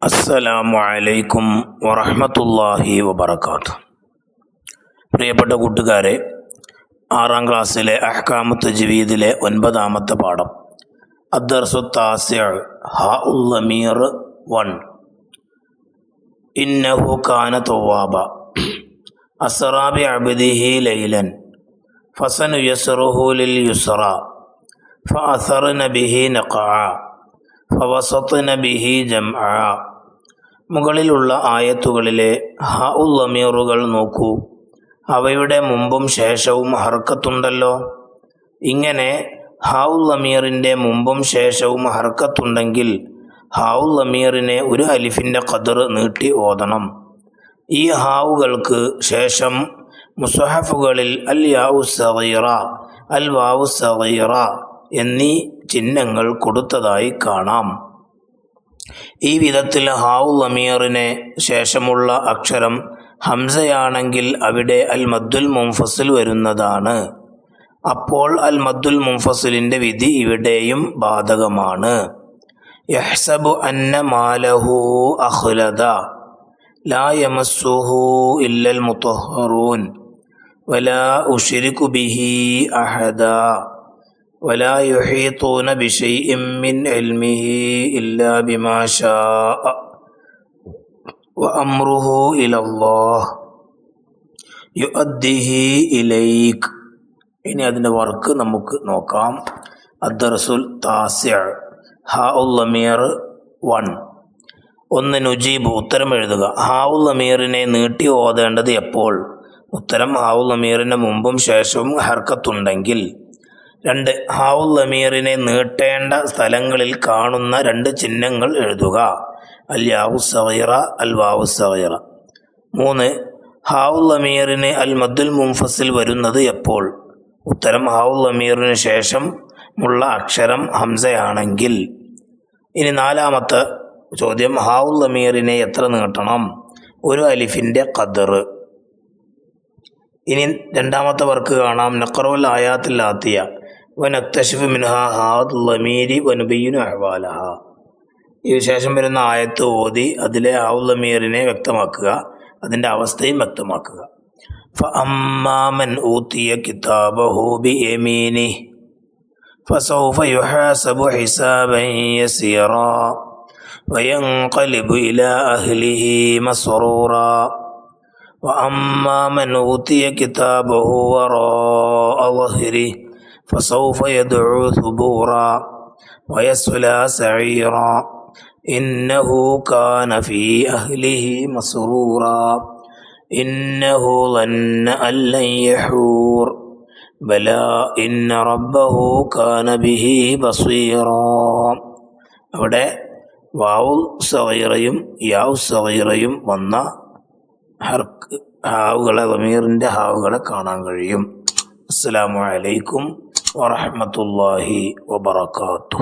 അസ്സലാമു അലൈക്കും വറഹ്മത്തുള്ളാഹി വബറകാതുഹു. പ്രിയപ്പെട്ട കൂട്ടുകാരെ, 6ാം ക്ലാസ്സിലെ അഹ്കാമു തജ്വീദിലെ 9ാമത്തെ പാഠം അദ്ദർസു താസിഉ ഹാഉൽ ലമീർ 1. ഇന്നഹു കാന തവ്വാബ അസ്റാ ബിഅബ്ദിഹി ലൈലൻ ഫസനുയസ്റുഹു ലിൽ യുസ്റാ ഫഅസർന ബിഹി നഖഅ ഫവസത്ന ബിഹി ജംഅ. മുകളിലുള്ള ആയത്തുകളിലെ ഹാഉൽ ലമീറുകൾ നോക്കൂ. അവയുടെ മുമ്പും ശേഷവും ഹർക്കത്തുണ്ടല്ലോ. ഇങ്ങനെ ഹാഉൽ ലമീറിൻ്റെ മുമ്പും ശേഷവും ഹർക്കത്തുണ്ടെങ്കിൽ ഹാഉൽ ലമീറിനെ ഒരു അലിഫിൻ്റെ ഖദർ നീട്ടി ഓതണം. ഈ ഹാവുകൾക്ക് ശേഷം മുസ്ഹഫുകളിൽ അൽ യാഉ സഗീറ, അൽ വാവു സഗീറ എന്നീ ചിഹ്നങ്ങൾ കൊടുത്തതായി കാണാം. ഈ വിധത്തിൽ ഹാഉൽ ലമീറിന് ശേഷമുള്ള അക്ഷരം ഹംസയാണെങ്കിൽ അവിടെ അൽ മദ്ദുൽ മുൻഫസിൽ വരുന്നതാണ്. അപ്പോൾ അൽ മദ്ദുൽ മുൻഫസിലിൻ്റെ വിധി ഇവിടെയും ബാധകമാണ്. യഹ്സബു അന്ന മാലഹു അഖ്ലദ ലാ യമസ്സുഹു ഇല്ലൽ മുതഹ്ഹറൂൻ വലാ ഉശ്രികു ബിഹി അഹദ വലാ യുഹീതൂന ബിശൈഇൻ മിൻ ഇൽമിഹി ഇല്ലാ ബിമാ ശാഅ വഅംറുഹു ഇലല്ലാഹ് യുഅദ്ദിഹി ഇലൈക്. ഇനി അതിൻ്റെ വർക്ക് നമുക്ക് നോക്കാം. അദ്ദർസുൽ താസിഉ ഹാഉൽ ലമീർ 1. 1. നുജീബ്, ഉത്തരം എഴുതുക. ഹാഉൽ ലമീറിനെ നീട്ടി ഓതേണ്ടത് എപ്പോൾ? ഉത്തരം ഹാഉൽ ലമീറിൻ്റെ മുമ്പും ശേഷവും ഹർക്കത്തുണ്ടെങ്കിൽ. 2. ഹാഉൽ ലമീറിനെ നീട്ടേണ്ട സ്ഥലങ്ങളിൽ കാണുന്ന 2 ചിഹ്നങ്ങൾ എഴുതുക. അൽ യാഉ സഗീറ, അൽ വാവു സഗീറ. 3. ഹാഉൽ ലമീറിന് അൽ മദ്ദുൽ മുൻഫസിൽ വരുന്നത് എപ്പോൾ? ഉത്തരം ഹാഉൽ ലമീറിന് ശേഷമുള്ള അക്ഷരം ഹംസയാണെങ്കിൽ. ഇനി 4ാമത്തെ ചോദ്യം, ഹാഉൽ ലമീറിനെ എത്ര നീട്ടണം? ഒരു അലിഫിൻ്റെ ഖദർ. ഇനി 2ാമത്തെ വർക്ക് കാണാം. നഖറുൽ ആയാത്തിൽ ആത്തിയ വനക്തശിഫു മിൻഹാ ഹാഉൽ ലമീരി വനുബയ്യിനു അഹ്വാലഹ. ഇതിന് ശേഷം വരുന്ന ആയത്ത് ഓതി അതിലെ ഹാഉൽ ലമീറിനെ വ്യക്തമാക്കുക, അതിൻ്റെ അവസ്ഥയും വ്യക്തമാക്കുക. ഫഅമ്മാ മൻ ഊതിയ കിതാബഹു ബിയമീനിഹി ഫസൗഫ യുഹാസബു ഹിസാബൻ യസീറാ വയൻഖലിബു ഇലാ അഹ്ലിഹി മസ്റൂറാ വഅമ്മാ മൻ ഊതിയ കിതാബഹു വറാഅ ളഹ്രിഹി ഫസൗഫ യദ്ഉ സുബൂറാ വയസ്ലാ സഈറാ ഇന്നഹു കാന ഫീ അഹ്ലിഹി മസ്റൂറാ ഇന്നഹു ളന്ന അൻ ലൻ യഹൂർ ബലാ ഇന്ന റബ്ബഹു കാന ബിഹി ബസീറാ. അവിടെ വാവുൽ സഗീറയും യാഉ സഗീറയും വന്ന ഹാവുകളെ, ലമീറിൻ്റെ ഹാവുകളെ കാണാൻ കഴിയും. അസ്സലാമു അലൈക്കും വറഹ്മത്തുള്ളാഹി വബറകാതുഹു.